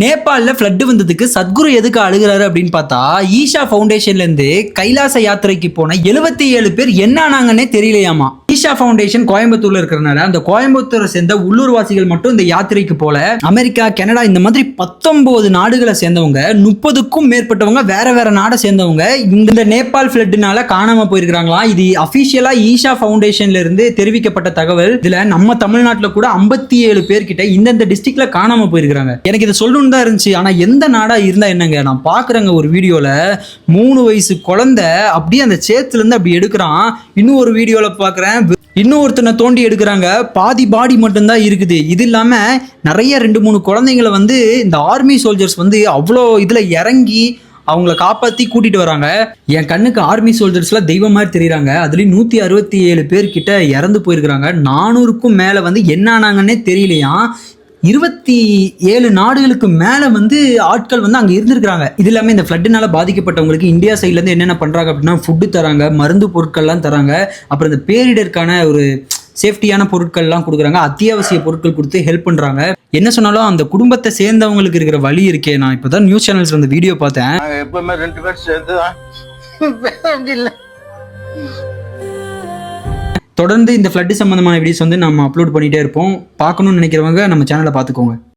நேபாளில் flood வந்ததுக்கு சத்குரு எதுக்கு அழுகிறாரு அப்படின்னு பார்த்தா, ஈஷா ஃபவுண்டேஷன்ல இருந்து கைலாச யாத்திரைக்கு போன 77 பேர் என்ன ஆனாங்கன்னே தெரியலையாமா. ஈஷா ஃபவுண்டேஷன் கோயம்புத்தூர்ல இருக்கிறனால அந்த கோயம்புத்தூரை சேர்ந்த உள்ளூர்வாசிகள் மட்டும் இந்த யாத்திரைக்கு போல. அமெரிக்கா, கனடா இந்த மாதிரி 19 நாடுகளை சேர்ந்தவங்க, 30க்கும் மேற்பட்டவங்க வேற வேற நாடை சேர்ந்தவங்க இந்த நேபாள் ஃப்ளட்னால காணாம போயிருக்காங்களாம். இது அபிஷியலா ஈஷா ஃபவுண்டேஷன்ல இருந்து தெரிவிக்கப்பட்ட தகவல். இதுல நம்ம தமிழ்நாட்டில் கூட 57 பேர்கிட்ட இந்தந்த டிஸ்ட்ரிக்ட்ல காணாம போயிருக்காங்க. எனக்கு இதை சொல்லணும் தான் இருந்துச்சு. ஆனா எந்த நாடா இருந்தா என்னங்க, நான் பாக்குறேங்க ஒரு வீடியோல 3 வயசு குழந்தை அப்படியே அந்த சேத்துல இருந்து அப்படி எடுக்கிறான். இன்னும் ஒரு வீடியோல பாக்குறேன் இன்னொருத்தனை தோண்டி எடுக்கிறாங்க, பாதி பாடி மட்டும்தான் இருக்குது. இது இல்லாம நிறைய 2-3 குழந்தைங்களை இந்த ஆர்மி சோல்ஜர்ஸ் அவ்வளோ இதுல இறங்கி அவங்கள காப்பாத்தி கூட்டிட்டு வராங்க. என் கண்ணுக்கு ஆர்மி சோல்ஜர்ஸ்லாம் தெய்வம் மாதிரி தெரியுறாங்க. அதுலயும் 167 பேர்கிட்ட இறந்து போயிருக்கிறாங்க. 400க்கும் மேல என்ன ஆனாங்கன்னே தெரியலையா. 27 நாடுகளுக்கு மேல ஆட்கள் அங்க இருந்திருக்காங்க. இது இல்லாம இந்த ஃப்ளட்னால பாதிக்கப்பட்டவங்களுக்கு இந்தியா சைட்ல இருந்து என்னென்ன பண்றாங்க அப்படின்னா, ஃபுட்டு தராங்க, மருந்து பொருட்கள்லாம் தராங்க, அப்புறம் இந்த பேரிடருக்கான ஒரு சேஃப்டியான பொருட்கள்லாம் கொடுக்குறாங்க, அத்தியாவசிய பொருட்கள் கொடுத்து ஹெல்ப் பண்றாங்க. என்ன சொன்னாலும் அந்த குடும்பத்தை சேர்ந்தவங்களுக்கு இருக்கிற வழி இருக்கே. நான் இப்பதான் நியூஸ் சேனல்ஸ்ல அந்த வீடியோ பார்த்தேன். எப்பவுமே 2 பேர் சேர்ந்து தொடர்ந்து இந்த ஃப்ளட் சம்பந்தமான வீடியோஸ் நம்ம அப்லோட் பண்ணிட்டே இருப்போம். பார்க்கணும்னு நினைக்கிறவங்க நம்ம சேனலை பார்த்துக்கோங்க.